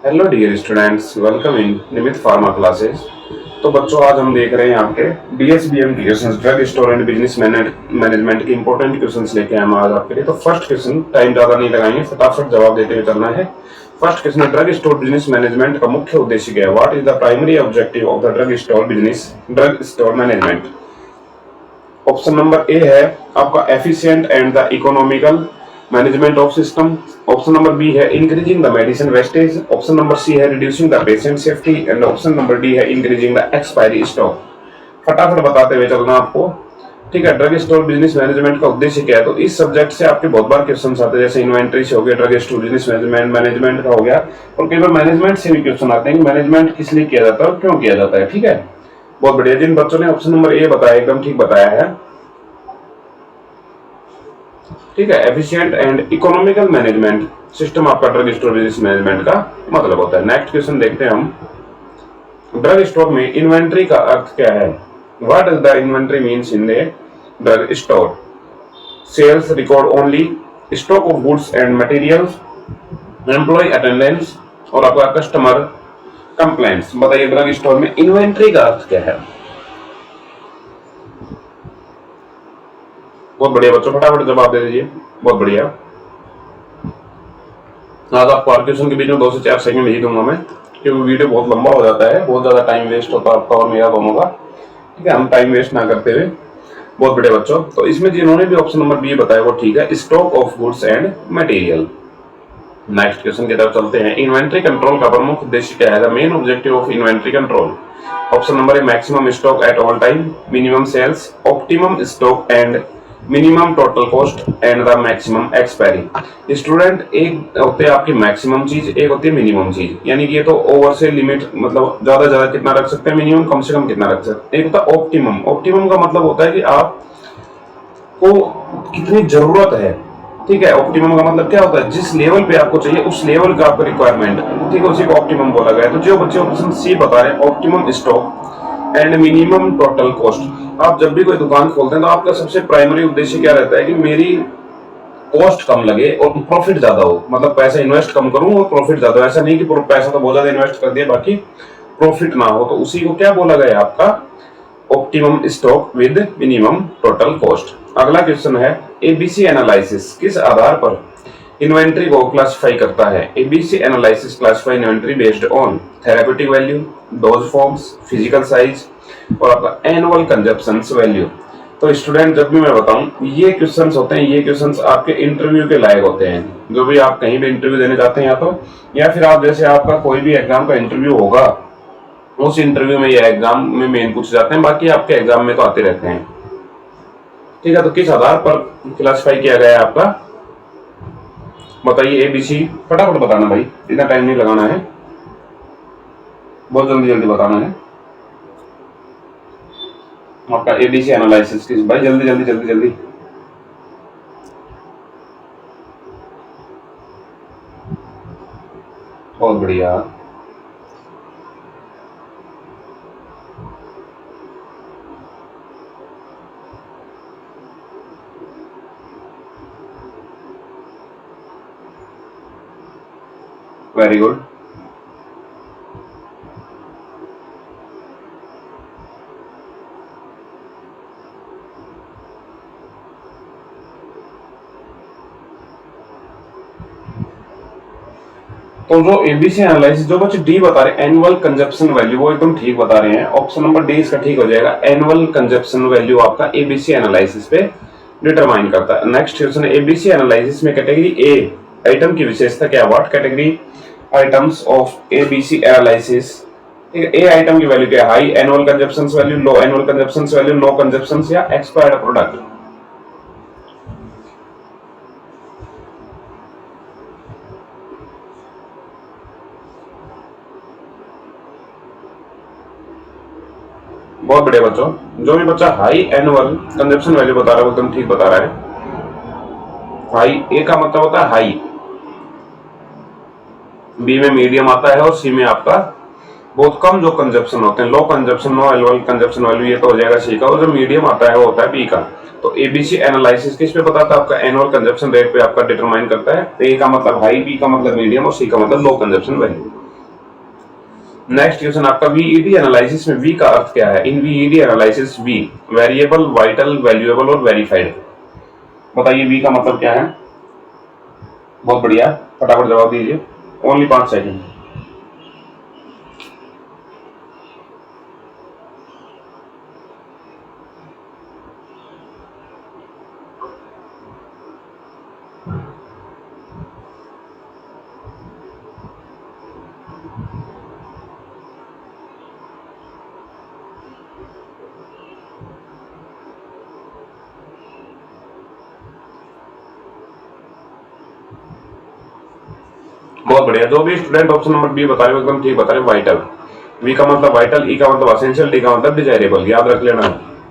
Hello dear students, welcome in Nimit pharma classes. तो बच्चों, आज हम देख रहे हैं आपके डीएसबीएम के questions, drug store and business management के इंपॉर्टेंट क्वेश्चंस लेके आए हम आज आपके लिए। तो फर्स्ट क्वेश्चन, टाइम ज्यादा नहीं लगाएंगे, फटाफट जवाब देते हुए चलना है। फर्स्ट क्वेश्चन है, ड्रग स्टोर बिजनेस मैनेजमेंट का मुख्य उद्देश्य क्या है? What is the primary objective of the drug store management? Option number A है आपका efficient and the economical management of system. Option number B है increasing the medicine wastage. Option number C है reducing the patient safety and option number D है increasing the expiry stock. फटाफट बताते हुए चलना आपको, ठीक है। ड्रग स्टोर बिजनेस मैनेजमेंट का उद्देश्य क्या है? तो इस सब्जेक्ट से आपके बहुत बार क्वेश्चन आते हैं, जैसे इन्वेंट्री से हो गया, ड्रग स्टोर बिजनेस मैनेजमेंट का हो गया, और कई बार मैनेजमेंट से भी क्वेश्चन आते हैं कि मैनेजमेंट किस लिए किया जाता है और क्यों किया जाता है, ठीक है। बहुत बढ़िया, जिन बच्चों ने ऑप्शन नंबर ए बताया एकदम ठीक बताया है, ठीक है। Efficient and economical management system आपका ड्रग स्टोर बिजनेस मैनेजमेंट का मतलब होता है। नेक्स्ट क्वेश्चन देखते हैं हम, ड्रग स्टोर में इन्वेंट्री का अर्थ क्या है? What does the inventory means in the drug store? Sales record only, stock of goods and materials, employ attendance और आपका कस्टमर कंप्लेंट्स। बताइए ड्रग स्टोर में इन्वेंट्री का अर्थ क्या है? बहुत बढ़िया बच्चों, फटाफट जवाब दे दीजिए। बहुत बढ़िया। आज आपको हर क्वेश्चन के बीच में 2 से 4 सेकंड ही दूंगा मैं, क्योंकि वीडियो बहुत लंबा हो जाता है, बहुत ज्यादा टाइम वेस्ट होता है आपका और मेरा दोनों का, ठीक है। हम टाइम वेस्ट ना करते हुए, बहुत बढ़िया बच्चों। तो इसमें जिन्होंने भी ऑप्शन नंबर बी बताया वो ठीक है, stock of goods and material. Next question की तरफ चलते हैं, इन्वेंट्री कंट्रोल का प्रमुख उद्देश्य क्या है? The main objective of inventory control. Option number A maximum stock at all time, minimum sales, optimum stock and minimum total cost and the maximum expiry. Student, एक होती है आपकी मैक्सिमम चीज, एक होती है मिनिमम चीज, यानी कि ये तो ओवर से लिमिट, मतलब ज्यादा ज्यादा कितना रख सकते हैं, मिनिमम कम से कम कितना रख सकते हैं। एक होता है ऑप्टिमम। ऑप्टिमम का मतलब होता है कि आपको कितनी जरूरत है, ठीक है। ऑप्टिमम का मतलब क्या होता है? जिस लेवल पे आपको चाहिए उस लेवल का आपका रिक्वायरमेंट, ठीक है, उसी को ऑप्टिमम बोला गया है। तो जो बच्चे ऑप्शन सी बता रहे हैं, optimum stock and minimum total cost. आप जब भी कोई दुकान खोलते हैं तो आपका सबसे प्राइमरी उद्देश्य क्या रहता है कि मेरी कॉस्ट कम लगे और प्रॉफिट ज्यादा हो, मतलब पैसा इन्वेस्ट कम करूं और प्रॉफिट ज्यादा हो। ऐसा नहीं कि पैसा तो बहुत ज्यादा इन्वेस्ट कर दिया बाकी प्रॉफिट ना हो, तो उसी को क्या बोला गया आपका optimum stock with minimum total cost. अगला क्वेश्चन है, एबीसी एनालिसिस किस आधार पर इन्वेंट्री को क्लासिफाई करता है? ABC analysis classify inventory based on therapeutic value, dose forms, physical size और आपका एनुअल कंजप्शन वैल्यू। तो स्टूडेंट, जब भी मैं बताऊं ये क्वेश्चंस होते हैं, ये क्वेश्चंस आपके इंटरव्यू के लायक होते हैं। जो भी आप कहीं भी इंटरव्यू देने जाते हैं, या फिर आप जैसे आपका कोई भी एग्जाम का इंटरव्यू होगा, उस इंटरव्यू में या एग्जाम में मेन पूछ जाते हैं, बाकी आपके एग्जाम में तो आते रहते हैं, ठीक है। तो किस आधार पर क्लासिफाई किया गया है आपका? बताइए एबीसी, फटाफट बताना भाई, इतना टाइम नहीं लगाना है, बहुत जल्दी जल्दी बताना है आपका एबीसी एनालिसिस किस, भाई जल्दी जल्दी जल्दी जल्दी। बहुत बढ़िया। Very good. तो जो एबीसी एनालिसिस, जो बच्चे डी बता रहे हैं एनुअल कंजप्शन वैल्यू, वो एकदम ठीक बता रहे हैं। ऑप्शन नंबर डी इसका ठीक हो जाएगा। एनुअल कंजप्शन वैल्यू आपका एबीसी एनालिसिस पे डिटरमाइन करता है। नेक्स्ट क्वेश्चन, एबीसी एनालिसिस में कैटेगरी ए आइटम की विशेषता क्या? What category items of ABC analysis? A item की वैल्यू क्या है? High annual consumption value, low annual consumption value, no consumption या एक्सपायर्ड प्रोडक्ट। बहुत बढ़िया बच्चों, जो भी बच्चा हाई एनुअल कंजप्शन वैल्यू बता रहा है वो एकदम ठीक बता रहा है। हाई, ए का मतलब होता है हाई, बी में मीडियम आता है और सी में आपका बहुत कम जो कंजप्शन होते हैं, low consumption, no annual consumption value, ये तो हो जाएगा सी का। और जो मीडियम आता है वो होता है बी का। तो एबीसी एनालिसिस किस पे बताता है? आपका एनुअल कंजप्शन रेट पे आपका डिटरमाइन करता है। ए का मतलब हाई, बी का मतलब मीडियम और सी का मतलब low consumption value. Next question आपका वीईडी एनालिसिस में वी का अर्थ क्या है? In VED analysis V variable, vital, valuable और वेरीफाइड। बताइए वी का मतलब क्या है? बहुत बढ़िया, फटाफट जवाब दीजिए, ओनली 5 सेकंड। बहुत बढ़िया, जो भी स्टूडेंट ऑप्शन नंबर बी बता रहे हो एकदम ठीक बता रहे हो, वाइटल। वी का मतलब वाइटल, ई का मतलब एसेंशियल, डी का मतलब डिजायरेबल। याद रख लेना,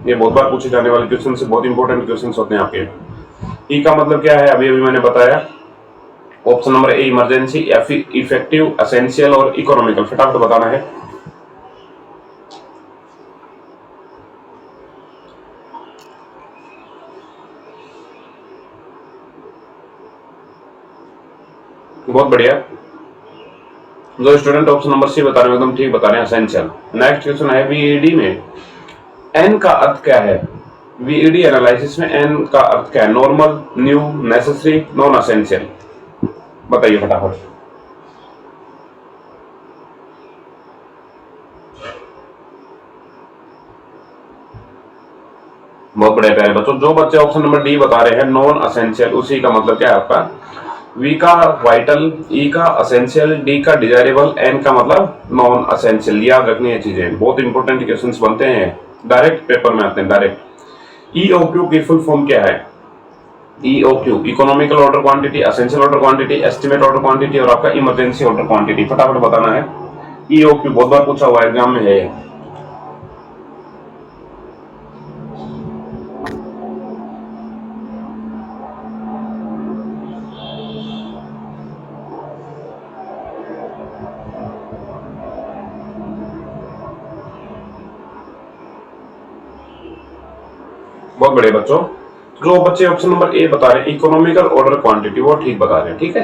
ये बहुत बार पूछे जाने वाले क्वेश्चन से, बहुत इंपॉर्टेंट क्वेश्चन होते हैं आपके। ई का मतलब क्या है? अभी अभी मैंने बताया, ऑप्शन नंबर ए इमरजेंसी, इफेक्टिव, एसेंशियल और इकोनॉमिकल। फटाफट बताना है। बहुत बढ़िया, जो स्टूडेंट ऑप्शन नंबर सी बता रहे हैं एकदम ठीक बता रहे हैं, एसेंशियल। नेक्स्ट क्वेश्चन है वीईडी में एन का अर्थ क्या है? वीईडी एनालिसिस में एन का अर्थ क्या है? Normal, new, necessary, non essential. बताइए फटाफट। बहुत बढ़िया प्यारे बच्चों, जो बच्चे ऑप्शन नंबर डी बता रहे हैं नॉन एसेंशियल, उसी का मतलब क्या है आपका? वी का वाइटल, ई का एसेंशियल, डी का डिजायरेबल, एन का मतलब नॉन एसेंशियल। याद रखनी है चीजें, बहुत इंपॉर्टेंट क्वेश्चंस बनते हैं, डायरेक्ट पेपर में आते हैं डायरेक्ट। ईओक्यू की फुल फॉर्म क्या है? EOQ economical order quantity, essential order quantity, estimate order quantity और आपका इमरजेंसी ऑर्डर क्वांटिटी। फटाफट बताना है। ईओक्यू बहुत बार पूछा हुआ एग्जाम में है। बहुत बड़े बच्चों, जो बच्चे ऑप्शन नंबर ए बता रहे हैं इकोनॉमिकल ऑर्डर क्वांटिटी, वो ठीक बता रहे हैं, ठीक है।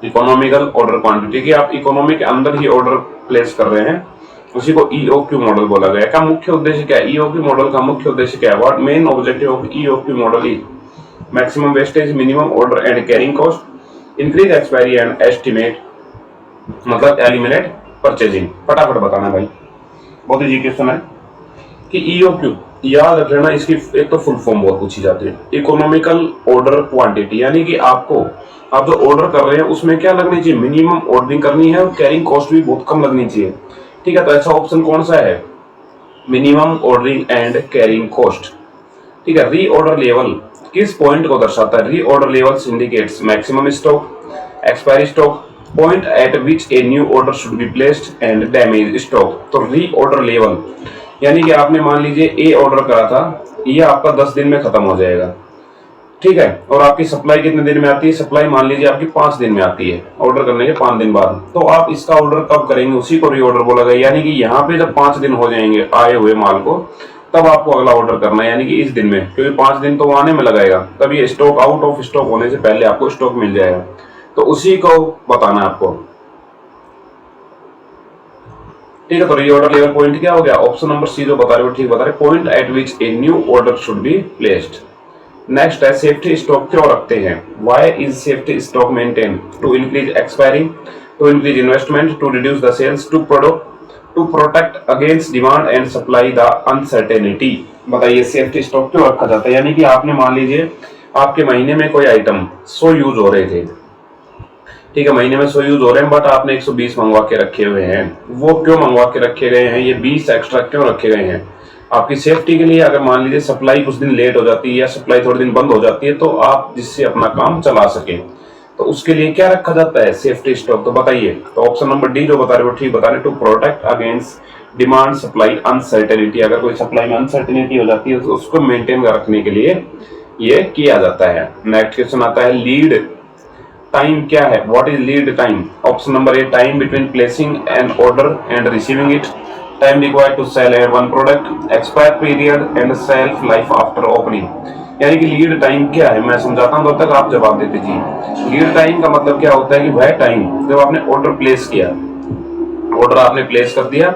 इकोनॉमिकल ऑर्डर क्वांटिटी की आप इकोनॉमी के अंदर ही ऑर्डर प्लेस कर रहे हैं, उसी को ईओक्यू मॉडल बोला गया है। का मुख्य उद्देश्य क्या है? ईओक्यू मॉडल का मुख्य उद्देश्य क्या है? What main objective of EOQ model is maximum wastage, minimum order and carrying cost, increase expiry and estimate, मतलब एलिमिनेट परचेजिंग। फटाफट बताना भाई, बहुत इजी क्वेश्चन है कि ईओक्यू याद रख लेना, इसकी एक तो फुल फॉर्म बहुत पूछी जाती है, इकोनॉमिकल ऑर्डर क्वांटिटी, यानी कि आप जो ऑर्डर कर रहे हैं उसमें क्या लगनी चाहिए? मिनिमम ऑर्डरिंग करनी है और कैरिंग कॉस्ट भी बहुत कम लगनी चाहिए, ठीक है। तो ऐसा ऑप्शन कौन सा है? Minimum ordering and carrying cost, ठीक है। रीऑर्डर लेवल किस पॉइंट को दर्शाता है? Reorder level indicates maximum stock, expiry stock, point at which a new order should be placed and damage stock. तो रीऑर्डर लेवल यानी कि आपने मान लीजिए ए ऑर्डर करा था, ये आपका 10 दिन में खत्म हो जाएगा, ठीक है। और आपकी सप्लाई कितने दिन में आती है? सप्लाई मान लीजिए आपकी 5 दिन में आती है, ऑर्डर करने के 5 दिन बाद। तो आप इसका ऑर्डर कब करेंगे? उसी को रीऑर्डर बोला गया। यानी कि यहाँ पे जब 5 दिन हो जाएंगे आए हुए माल को, तब आपको अगला ऑर्डर करना है, यानी कि इस दिन में, क्योंकि 5 दिन तो आने में लगाएगा, तब ये स्टॉक आउट ऑफ स्टॉक होने से पहले आपको स्टॉक मिल जाएगा। तो उसी को बताना है आपको, ठीक है। तो रीऑर्डर लेवल पॉइंट क्या हो गया? ऑप्शन नंबर सी जो बता रहे हो ठीक बता रहे, point at which a new order should be placed. Next है सेफ्टी स्टॉक क्यों रखते हैं? Why is safety stock maintain? To increase expiring, to increase investment, to reduce the sales, to protect against demand and supply the uncertainty. बताइए safety stock क्यों रखा जाता है? यानी कि आपने मान लीजिए आपके महीने में कोई आइटम 100 यूज हो रहे थे, ठीक है, महीने में 100 यूज हो रहे हैं, बट आपने 120 मंगवा के रखे हुए हैं। वो क्यों मंगवा के रखे गए हैं? ये 20 एक्स्ट्रा क्यों रखे गए हैं? आपकी सेफ्टी के लिए। अगर मान लीजिए सप्लाई कुछ दिन लेट हो जाती है या सप्लाई थोड़े दिन बंद हो जाती है, तो आप जिससे अपना काम चला सके, तो उसके लिए क्या रखा जाता है? Safety stock. तो बताइए, तो ऑप्शन नंबर डी जो बता रहे हो ठीक बता रहे, to protect against demand supply uncertainty. अगर कोई सप्लाई में अनसर्टेनिटी हो जाती है तो उसको मेंटेन रखने के लिए ये किया जाता है। नेक्स्ट क्वेश्चन आता है लीड टाइम क्या है? What is lead time? Option number A time between placing an order and receiving it, time required to sell one product, expire period and shelf life after opening. यानी कि lead time क्या है, मैं समझाता हूं, तब तक आप जवाब देते जी। लीड टाइम का मतलब क्या होता है कि वह टाइम जब आपने ऑर्डर प्लेस किया, ऑर्डर आपने प्लेस कर दिया,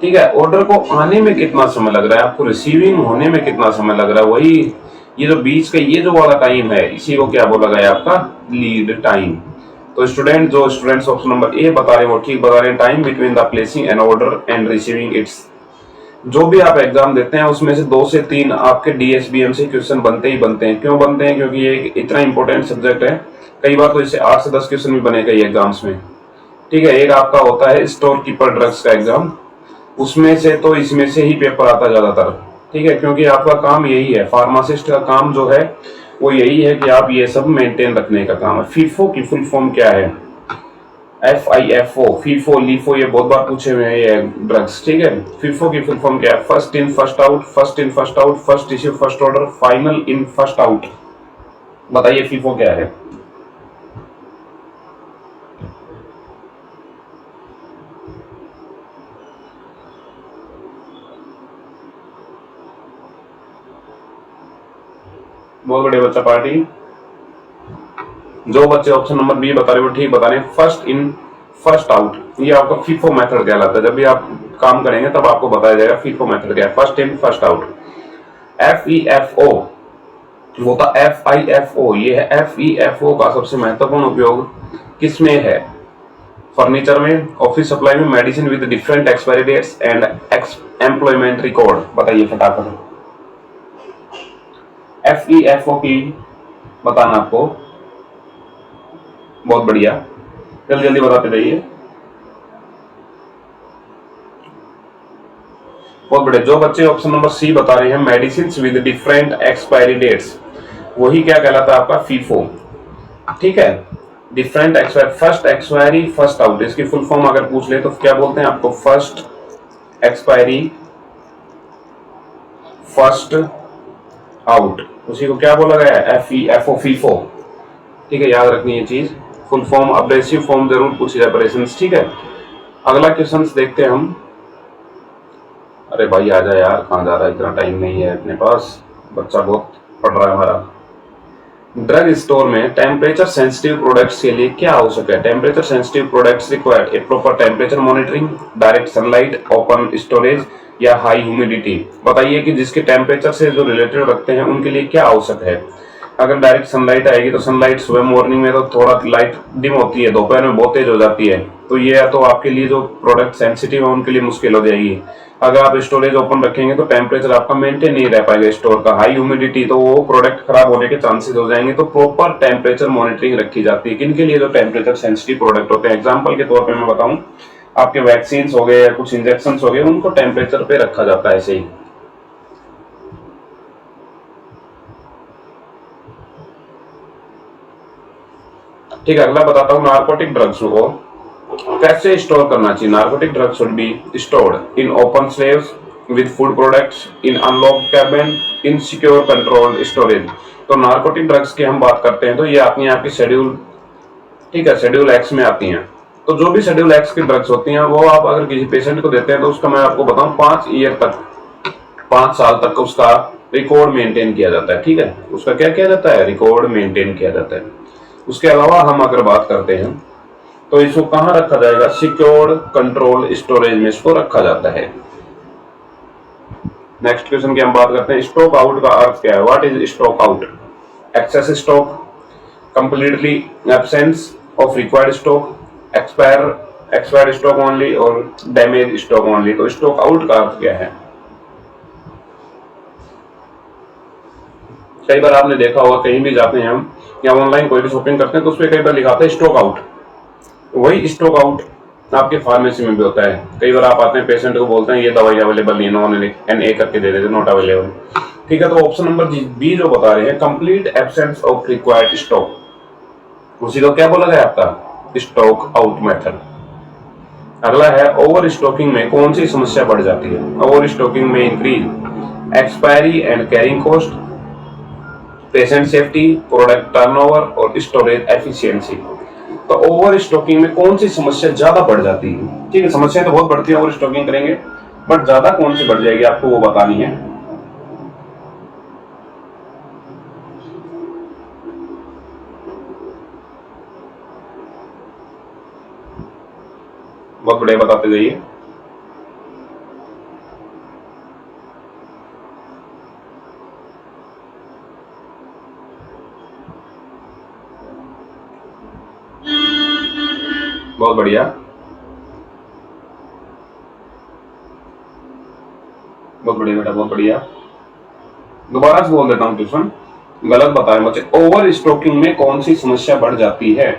ठीक है। ऑर्डर को आने में कितना समय लग रहा है, आपको रिसीविंग होने में कितना समय लग रहा है, वही ये जो बीच का ये जो वाला टाइम है, इसी को क्या बोला गया आपका, लीड टाइम। तो स्टूडेंट्स ऑप्शन नंबर ए बता रहे हैं वो ठीक बता रहे हैं, time between the placing an order and receiving it's. जो भी आप एग्जाम देते हैं उसमें से 2 से 3 आपके डीएसबीएम से क्वेश्चन बनते ही बनते हैं। क्यों बनते हैं, क्योंकि ये इतना इंपॉर्टेंट सब्जेक्ट है। कई बार तो इससे 8 से 10 क्वेश्चन भी बने कई एग्जाम्स में, ठीक है। एक आपका होता है स्टोर कीपर ड्रग्स का एग्जाम, उसमें से तो इसमें से ही पेपर आता ज्यादातर, ठीक है। क्योंकि आपका काम यही है, फार्मासिस्ट का काम जो है वो यही है कि आप ये सब मेंटेन रखने का काम है। फीफो की फुल फॉर्म क्या है, FIFO, फीफो लीफो, ये बहुत बार पूछे हुए हैं ये ड्रग्स, ठीक है। फीफो की फुल फॉर्म क्या है, first in first out, first in first out, first issue first order, final in first out. बताइए फीफो क्या है। बहुत बढ़िया बच्चा पार्टी। जो बच्चे ऑप्शन नंबर बी बता रहे हो ठीक बता रहे हैं, फर्स्ट इन फर्स्ट आउट, ये आपका फीफो मेथड कहलाता है। जब भी आप काम करेंगे तब आपको बताया जाएगा फीफो मेथड क्या है, first in first out. FEFO वो था FIFO, ये है FEFO का सबसे महत्वपूर्ण उपयोग किसमें है, फर्नीचर में, ऑफिस सप्लाई में, medicine with different expiry dates and employment record. बताइए फटाफट FEFO की बताना आपको। बहुत बढ़िया, जल्दी जल्दी बताते रहिए। बहुत बढ़िया। जो बच्चे ऑप्शन नंबर सी बता रहे हैं medicine with different expiry dates, वही क्या कहलाता है आपका फीफो, ठीक है। Different expiry, first expiry first out, इसकी फुल फॉर्म अगर पूछ ले तो क्या बोलते हैं आपको, फर्स्ट एक्सपायरी फर्स्ट आउट, उसी को क्या बोला गया है, FEFO फीफो, ठीक है। याद रखनी ये चीज, फुल फॉर्म अब्रेसिव फॉर्म जरूर पूछी जाए ऑपरेशंस, ठीक है। अगला क्वेश्चन देखते हैं हम। अरे भाई आजा यार, कहाँ जा रहा है, इतना टाइम नहीं है अपने पास, बच्चा बहुत पढ़ रहा है हमारा। ड्रग स्टोर में टेम्परेचर सेंसिटिव प्रोडक्ट्स के लिए क्या आवश्यक है, temperature sensitive products required a proper temperature monitoring, direct sunlight, open storage या हाई ह्यूमिडिटी। बताइए कि जिसके टेम्परेचर से जो रिलेटेड रखते हैं उनके लिए क्या आवश्यक है। अगर डायरेक्ट सनलाइट आएगी तो सनलाइट सुबह मॉर्निंग में तो थोड़ा लाइट डिम होती है, दोपहर में बहुत तेज हो जाती है, तो ये या तो आपके लिए जो प्रोडक्ट सेंसिटिव है उनके लिए मुश्किल हो जाएगी। अगर आप स्टोरेज ओपन रखेंगे तो टेम्परेचर आपका मेंटेन नहीं रह पाएगा स्टोर का, हाई ह्यूमिडिटी, तो वो प्रोडक्ट खराब होने के चांसेस हो जाएंगे। तो प्रॉपर टेम्परेचर मॉनिटरिंग रखी जाती है किनके लिए, जो टेम्परेचर सेंसिटिव प्रोडक्ट होते हैं। एग्जाम्पल के तौर पर मैं बताऊं, आपके वैक्सीन हो गए या कुछ इंजेक्शन हो गए, उनको टेम्परेचर पे रखा जाता है ऐसे ही। ठीक है, अगला बताता हूँ नार्कोटिक ड्रग्स को कैसे स्टोर करना चाहिए। Narcotic drugs should be stored in open slaves with food products in unlocked cabin in secure controlled storage. तो नार्कोटिक ड्रग्स की हम बात करते हैं तो ये आती हैं आपकी शेड्यूल, ठीक है, शेड्यूल एक्स में आती हैं। तो जो भी शेड्यूल एक्स की ड्रग्स होती हैं वो आप अगर किसी पेशेंट को देते हैं तो उसका मैं आपको बताऊं 5 ईयर तक, 5 साल तक उसका रिकॉर्ड मेंटेन किया जाता है, ठीक है। उसका क्या किया जाता है, रिकॉर्ड मेंटेन किया जाता है। उसके अलावा हम अगर बात करते हैं तो इसको कहां रखा जाएगा, सिक्योर्ड कंट्रोल स्टोरेज में इसको रखा जाता है। नेक्स्ट क्वेश्चन की हम बात करते हैं, स्टॉक आउट का अर्थ क्या है, what is stock out, excess stock, completely absence of required stock, expired stock only और डैमेज स्टॉक ओनली। तो स्टॉक आउट का अर्थ क्या है। कई बार आपने देखा होगा कहीं भी जाते हैं हम या ऑनलाइन कोई भी शॉपिंग करते हैं तो उसपे कई बार लिखा आता है स्टॉक आउट, वही स्टॉक आउट आपके फार्मेसी में भी होता है। कई बार आप आते हैं पेशेंट को बोलते हैं ये दवाई अवेलेबल नहीं है, नॉन NA करके दे देते, नॉट अवेलेबल, ठीक है। तो ऑप्शन नंबर बी जो बता रहे हैं complete absence of required stock, उसी को क्या बोला गया आपका, स्टॉक आउट मेथड। अगला है ओवर स्टॉकिंग में कौन सी समस्या बढ़ जाती है, ओवर स्टॉकिंग में increase expiry and carrying cost, patient safety, product turnover और स्टोरेज एफिशिएंसी। तो ओवर स्टॉकिंग में कौन सी समस्या ज्यादा बढ़ जाती है, ठीक है। समस्याएं तो बहुत बढ़ती है ओवर स्टॉकिंग करेंगे, बट ज्यादा कौन सी बढ़ जाएगी आपको वो बतानी है। बहुत बढ़िया बताते जाइए। बहुत बढ़िया, बहुत बढ़िया बेटा, बहुत बढ़िया। दोबारा से बोल देता हूँ क्वेश्चन, गलत बताए बच्चे। ओवर स्टॉकिंग में कौन सी समस्या बढ़ जाती है?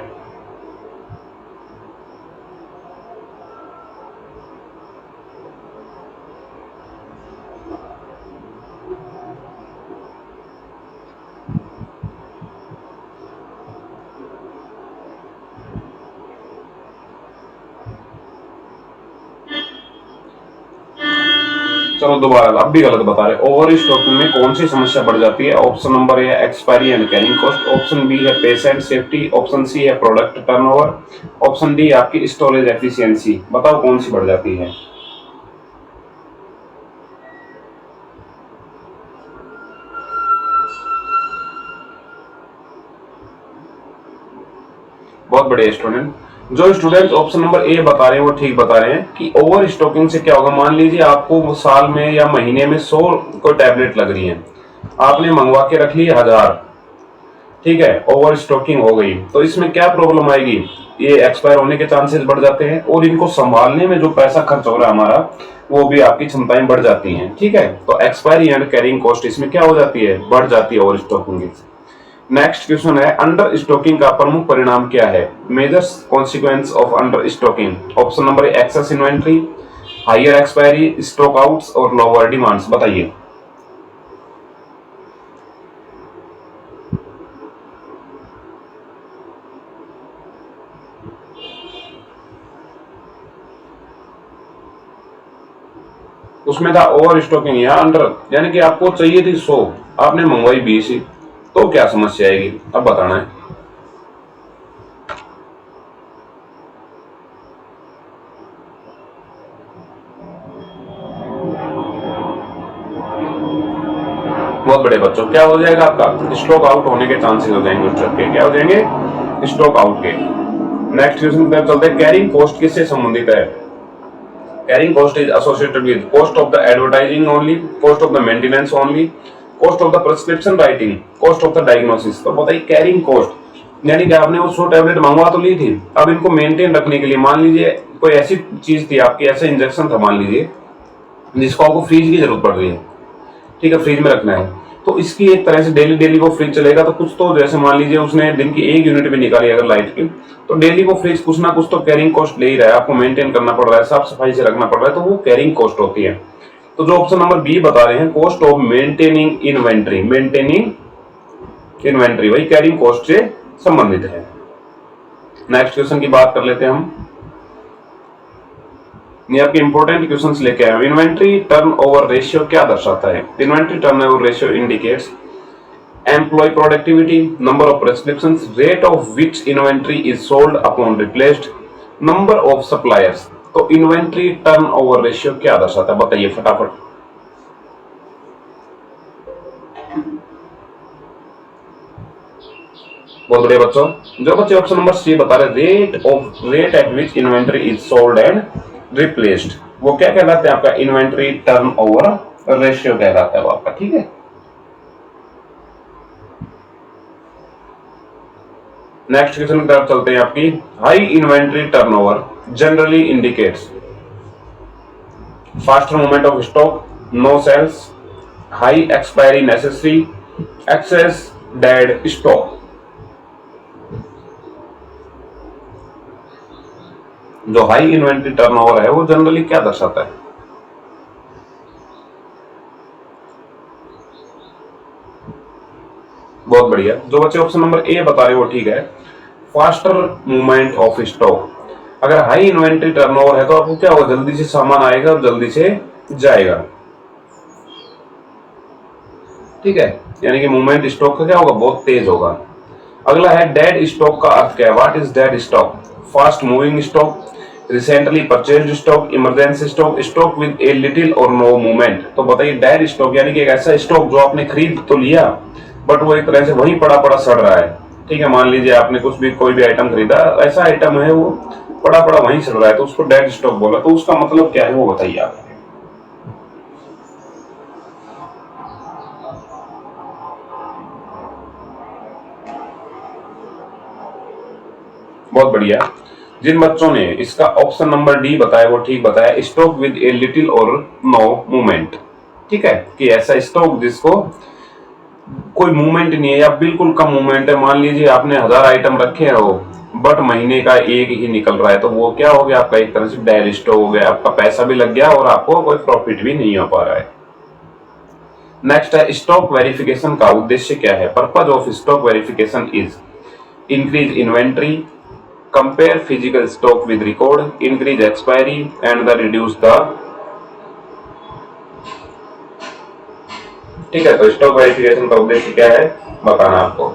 चलो दोबारा, अब भी गलत बता रहे। ओवर स्टॉकिंग में कौन सी समस्या बढ़ जाती है? Option number A expiry and carrying cost, option B है पेशेंट सेफ्टी, ऑप्शन सी है प्रोडक्ट टर्नओवर, ऑप्शन डी आपकी स्टोरेज एफिशिएंसी। बताओ कौन सी बढ़ जाती है? बहुत बढ़िया स्टूडेंट। जो स्टूडेंट ऑप्शन नंबर ए बता रहे हैं वो ठीक बता रहे हैं कि ओवर स्टॉकिंग से क्या होगा। मान लीजिए आपको साल में या महीने में 100 को टैबलेट लग रही है, आपने मंगवा के रख ली 1000, ठीक है, ओवर स्टॉकिंग हो गई, तो इसमें क्या प्रॉब्लम आएगी? ये एक्सपायर होने के चांसेस बढ़ जाते हैं और इनको संभालने में जो पैसा खर्च हो रहा है हमारा, वो भी आपकी क्षमताएं बढ़ जाती हैं। ठीक है, तो एक्सपायरी एंड कैरिंग कॉस्ट इसमें क्या हो जाती है? बढ़ जाती है ओवर स्टॉकिंग। नेक्स्ट क्वेश्चन है, अंडर स्टॉकिंग का प्रमुख परिणाम क्या है? Major consequence of under stocking. Option number A excess inventory, higher expiry, stock outs और लोअर डिमांड्स। बताइए। उसमें था ओवर स्टॉकिंग या अंडर, यानी कि आपको चाहिए थी 100, आपने मंगवाई 20 ही, तो क्या समस्या आएगी? अब बताना है। बहुत बड़े बच्चों, क्या हो जाएगा आपका? स्टॉक आउट होने के चांसेस हो जाएंगे उस ट्रक के। क्या हो जाएंगे? स्टॉक आउट के। नेक्स्ट क्वेश्चन की तरफ चलते हैं। कैरिंग कॉस्ट किससे संबंधित है? Carrying cost is associated with cost of the advertising only, cost of the maintenance only, cost of the prescription writing, cost of the diagnosis. तो बताइए कैरिंग कॉस्ट, यानी कि आपने वो 100 टैबलेट मंगवा तो ली थी, अब इनको मेंटेन रखने के लिए मान लीजिए कोई ऐसी चीज थी आपकी, ऐसा इंजेक्शन था मान लीजिए, जिसको आपको फ्रीज की जरूरत पड़ रही है, ठीक है, फ्रिज में रखना है, तो इसकी एक तरह से डेली डेली वो फ्रिज चलेगा, तो कुछ तो जैसे मान लीजिए उसने दिन की 1 यूनिट भी निकाली अगर लाइट की, तो डेली वो फ्रिज कुछ ना कुछ तो कैरिंग कॉस्ट ले ही रहा है, आपको मेंटेन करना पड़ रहा है, साफ सफाई से रखना पड़ रहा है, तो वो कैरिंग कॉस्ट होती है। तो जो ऑप्शन नंबर बी बता रहे हैं, cost of maintaining inventory, maintaining inventory वही कैरिंग कॉस्ट से संबंधित है। नेक्स्ट क्वेश्चन की बात कर लेते हैं हम। ये आपके इंपॉर्टेंट क्वेश्चंस लेके आए हैं। इन्वेंट्री टर्नओवर रेशियो क्या दर्शाता है? Inventory turnover ratio indicates employ productivity, number of prescriptions, rate of which inventory is sold upon replaced, number of suppliers. तो इन्वेंट्री टर्नओवर रेशियो क्या दर्शाता है? बताइए फटाफट। बहुत बढ़िया बच्चों। जो बच्चे ऑप्शन नंबर सी बता रहे, rate at which inventory is sold and replaced, वो क्या कहलाते हैं? आपका इन्वेंट्री टर्नओवर रेशियो कहलाता है वो आपका। ठीक है, नेक्स्ट क्वेश्चन की तरफ चलते हैं। आपकी high inventory turnover generally indicates faster movement of stock, no sales, high expiry necessary, excess dead stock. जो हाई इन्वेंट्री टर्नओवर है वो जनरली क्या दर्शाता है? बहुत बढ़िया। जो बच्चे ऑप्शन नंबर ए बता रहे हो वो ठीक है, फास्टर मूवमेंट ऑफ स्टॉक। अगर हाई इन्वेंट्री टर्नओवर है तो आपको क्या होगा? जल्दी से सामान आएगा और जल्दी से जाएगा। ठीक है, यानी कि मूवमेंट स्टॉक का क्या होगा? बहुत तेज होगा। अगला है डेड स्टॉक का अर्थ क्या है? What is dead stock? Fast moving stock, recently purchased stock, emergency stock, stock with a little और नो मूवमेंट। तो बताइए डेड स्टॉक यानी कि एक ऐसा स्टॉक जो आपने खरीद तो लिया बट वो एक तरह से वहीं पड़ा पड़ा सड़ रहा है। ठीक है, मान लीजिए आपने कुछ भी कोई भी आइटम खरीदा, ऐसा आइटम है वो पड़ा पड़ा वहीं चल रहा है तो उसको डेड स्टॉक बोला, तो उसका मतलब क्या है वो बताइए आप। बहुत बढ़िया। जिन बच्चों ने इसका ऑप्शन नंबर डी बताया वो ठीक बताया, स्टॉक विद ए लिटिल और नो मूवमेंट। ठीक है, कि ऐसा स्टॉक जिसको कोई मूवमेंट नहीं है या बिल्कुल कम मूवमेंट है। मान लीजिए आपने 1000 आइटम रखे हो बट महीने का एक ही निकल रहा है, तो वो क्या हो गया आपका, एक तरह से डेड स्टॉक हो गया, आपका पैसा भी लग गया और आपको कोई प्रॉफिट भी नहीं हो पा रहा है। नेक्स्ट है स्टॉक वेरिफिकेशन का उद्देश्य क्या है। Purpose of stock verification is increase inventory, compare physical stock with record, increase expiry and the reduce the. ठीक है, तो स्टॉक वेरिफिकेशन का उद्देश्य क्या है बताना आपको।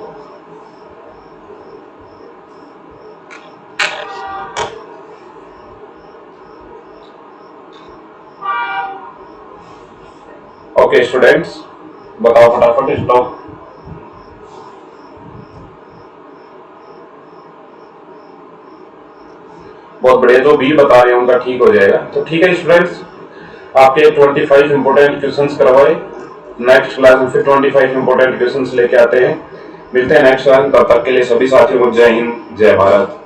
ओके स्टूडेंट्स, बताओ फटाफट स्टॉक। बहुत बढ़िया, जो भी बता रहे हैं उनका ठीक हो जाएगा। तो ठीक है स्टूडेंट्स, आपके 25 इंपोर्टेंट क्वेश्चंस करवाए। नेक्स्ट क्लास में फिर 25 इंपोर्टेंट क्वेश्चंस लेके आते हैं। मिलते हैं नेक्स्ट क्लास में, तब तक के लिए सभी साथियों को जय हिंद जय भारत।